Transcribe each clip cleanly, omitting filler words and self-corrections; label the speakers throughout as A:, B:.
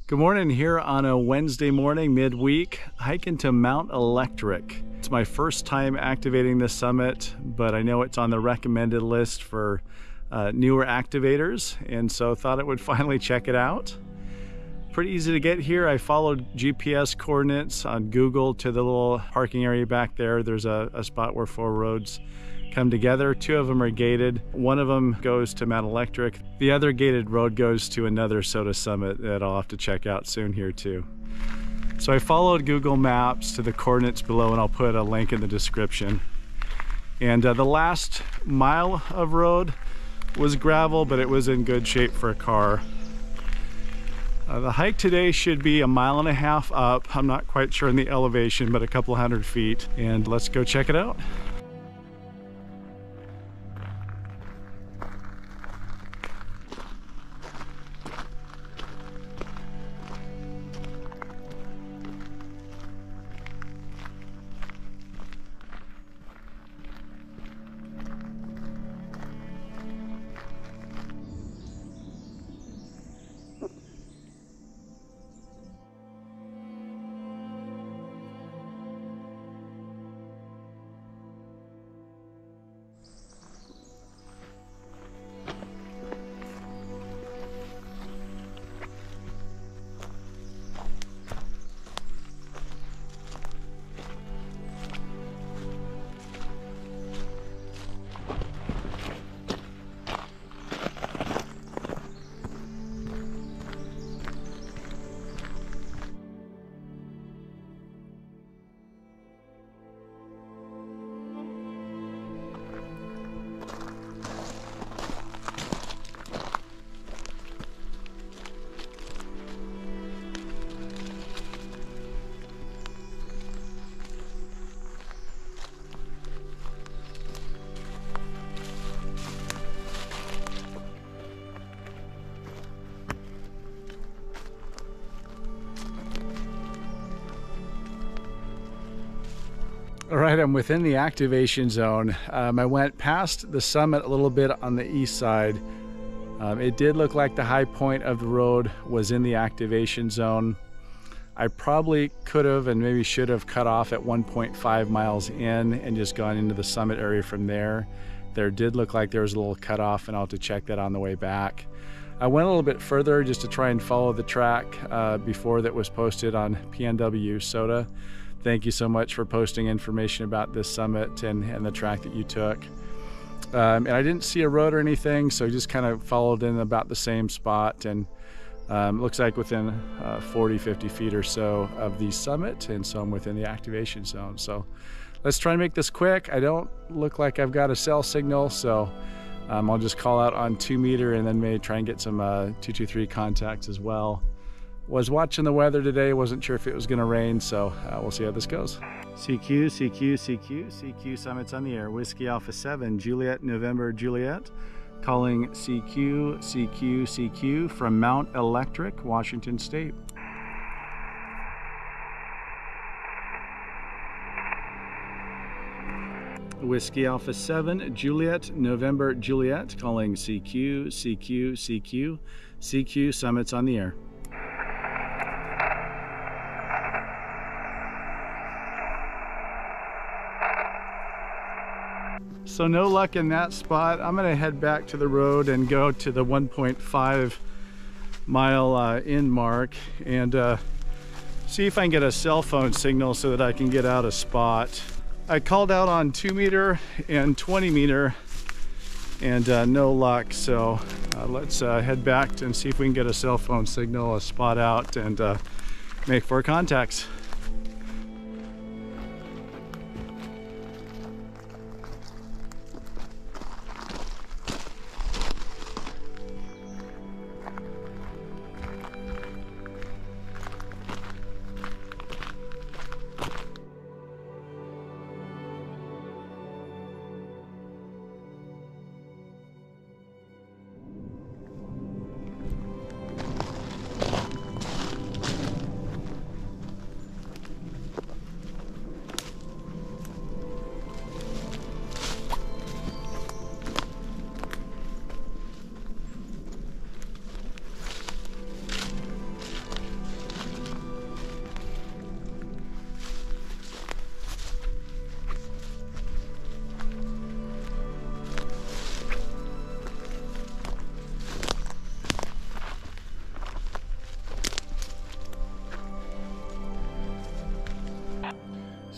A: Good morning here on a Wednesday morning midweek, hiking to Mount Electric. It's my first time activating this summit, but I know it's on the recommended list for newer activators, and so thought I would finally check it out. Pretty easy to get here. I followed GPS coordinates on Google to the little parking area back there. There's a spot where 4 roads come together. 2 of them are gated. One of them goes to Mount Electric. The other gated road goes to another SOTA summit that I'll have to check out soon here too. So I followed Google Maps to the coordinates below, and I'll put a link in the description. And the last mile of road was gravel, but it was in good shape for a car. The hike today should be 1.5 miles up. I'm not quite sure in the elevation, but a couple hundred feet. And let's go check it out. All right, I'm within the activation zone. I went past the summit a little bit on the east side. It did look like the high point of the road was in the activation zone. I probably could have and maybe should have cut off at 1.5 miles in and just gone into the summit area from there. There did look like there was a little cutoff, and I'll have to check that on the way back. I went a little bit further just to try and follow the track before that was posted on PNW SOTA. Thank you so much for posting information about this summit and the track that you took. And I didn't see a road or anything, so I just kind of followed in about the same spot, and looks like within 40-50 feet or so of the summit, and so I'm within the activation zone. So let's try and make this quick. I don't look like I've got a cell signal, so I'll just call out on 2 meter and then maybe try and get some 223 contacts as well. Was watching the weather today, wasn't sure if it was going to rain, so we'll see how this goes. CQ, CQ, CQ, CQ summits on the air. Whiskey Alpha 7, Juliet, November, Juliet. Calling CQ, CQ, CQ from Mount Electric, Washington State. Whiskey Alpha 7, Juliet, November, Juliet. Calling CQ, CQ, CQ, CQ summits on the air. So no luck in that spot. I'm gonna head back to the road and go to the 1.5 mile in mark and see if I can get a cell phone signal so that I can get out a spot. I called out on 2 meter and 20 meter and no luck. So let's head back and see if we can get a cell phone signal, a spot out, and make 4 contacts.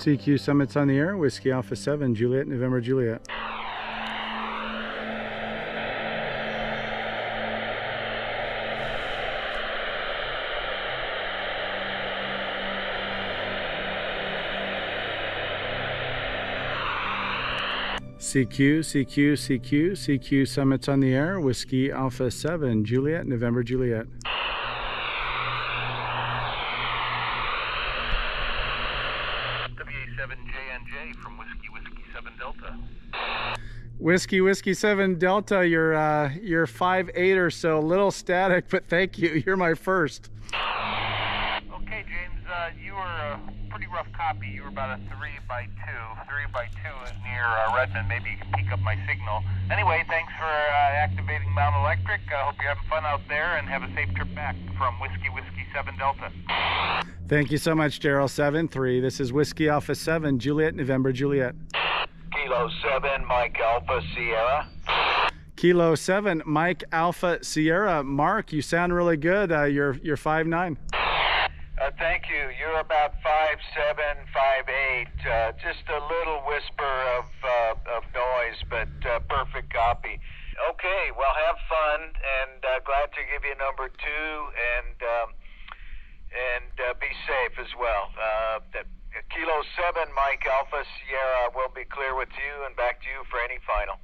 A: CQ Summit's on the air, Whiskey Alpha 7, Juliet, November, Juliet. CQ Summit's on the air, Whiskey Alpha 7, Juliet, November, Juliet.
B: WA7JNJ from Whiskey 7 Delta.
A: Whiskey 7 Delta, you're 5'8" or so, a little static, but thank you. You're my first.
B: Okay, James, you were a pretty rough copy. You were about a 3x2. 3x2 is near Redmond. Maybe you can pick up my signal. Anyway, thanks for activating Mount Electric. I hope you're having fun out there and have a safe trip back from Whiskey 7 Delta.
A: Thank you so much, Daryl 7-3. This is Whiskey Alpha 7, Juliet, November, Juliet.
C: Kilo 7, Mike Alpha Sierra.
A: Kilo 7, Mike Alpha Sierra. Mark, you sound really good. You're 5'9".
C: Thank you. You're about 5'7", 5'8". Just a little whisper of noise, but perfect copy. Okay, well, have fun, and glad to give you number 2, and be safe as well. Kilo 7, Mike Alpha Sierra, will be clear with you and back to you for any final.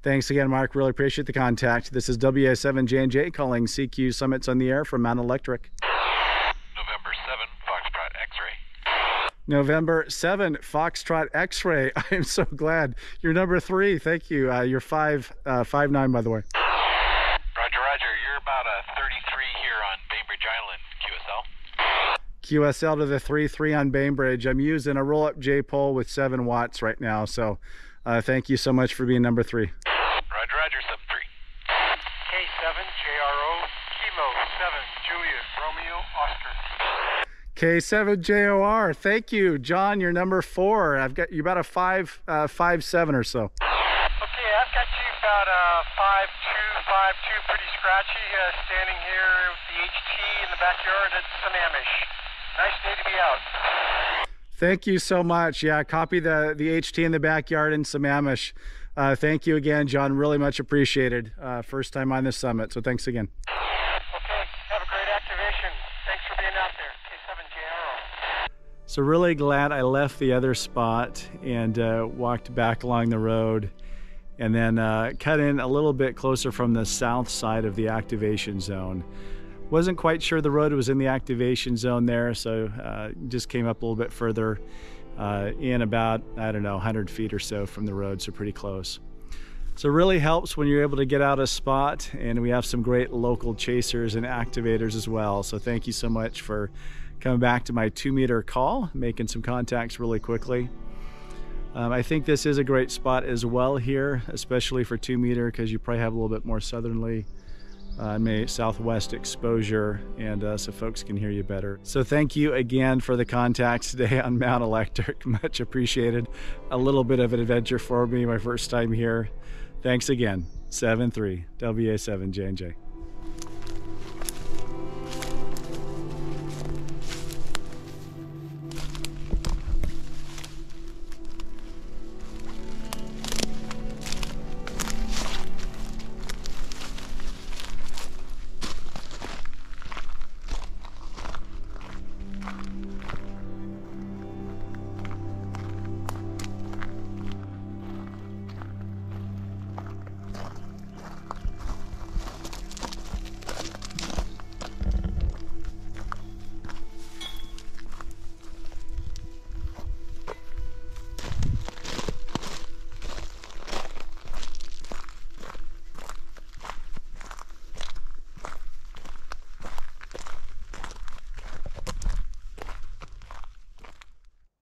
A: Thanks again, Mark. Really appreciate the contact. This is WA7JNJ calling CQ Summits on the air from Mount Electric.
B: November 7, Foxtrot X-ray.
A: November 7, Foxtrot X-ray. I am so glad. You're number 3. Thank you. You're 5'9", by the way.
B: Roger. You're about a 33 here on Bainbridge Island, QSL.
A: QSL to the 3-3 on Bainbridge. I'm using a Rollup J-Pole with 7 watts right now, so thank you so much for being number 3.
B: Roger, sub 3. K7 JRO, Kilo 7, Juliet, Romeo, Oscar.
A: K7 JOR, thank you. John, you're number 4. I've got you about a 5'7" or so.
B: Okay, I've got you about 5'2", pretty scratchy, standing here with the HT in the backyard at Sammamish. Nice day to be out.
A: Thank you so much. Yeah, copy the HT in the backyard in Sammamish. Thank you again, John. Really much appreciated. First time on this summit, so thanks again.
B: Okay, have a great activation. Thanks for being out there. K7JRO.
A: So really glad I left the other spot and walked back along the road and then cut in a little bit closer from the south side of the activation zone. Wasn't quite sure the road was in the activation zone there, so just came up a little bit further in about, I don't know, 100 feet or so from the road, so pretty close. So it really helps when you're able to get out a spot, and we have some great local chasers and activators as well. So thank you so much for coming back to my 2-meter call, making some contacts really quickly. I think this is a great spot as well here, especially for 2-meter, because you probably have a little bit more southerly southwest exposure, and so folks can hear you better. So thank you again for the contacts today on Mount Electric. Much appreciated. A little bit of an adventure for me, my first time here. Thanks again. 7-3 WA7JNJ.